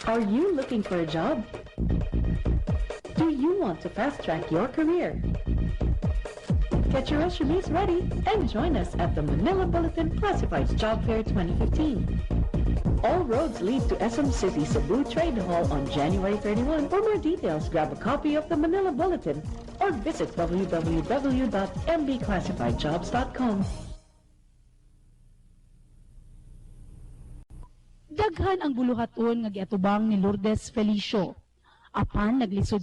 Are you looking for a job? Do you want to fast-track your career? Get your resumes ready and join us at the Manila Bulletin Classifieds Job Fair 2015. All roads lead to SM City Cebu Trade Hall on January 31. For more details, grab a copy of the Manila Bulletin or visit www.mbclassifiedjobs.com. Daghan ang buluhaton nga giatubang ni Lourdes Felicio. Apan naglisod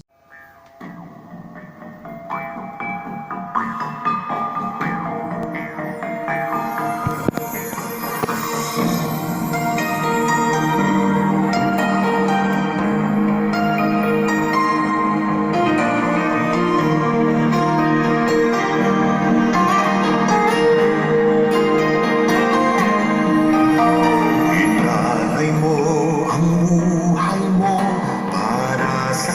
Ilalay mo ang buhay mo para sa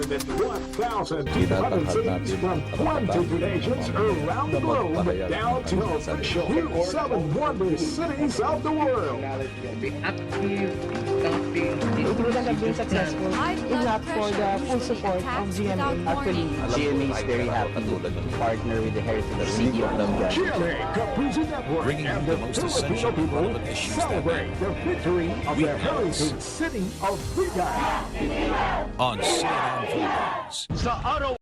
than 1,200 cities from 22 nations around the globe down to official 7 wonder cities of the world. Be active, camping, It would have been successful if not for the full support of GMA. Actually, GMA is very happy to partner with the Heritage City of Longgan. GMA Kapuso Network Bringing and the the most Filipino essential people relevant issues that celebrate the victory of the heritage city of Vigan. on CNN Philippines.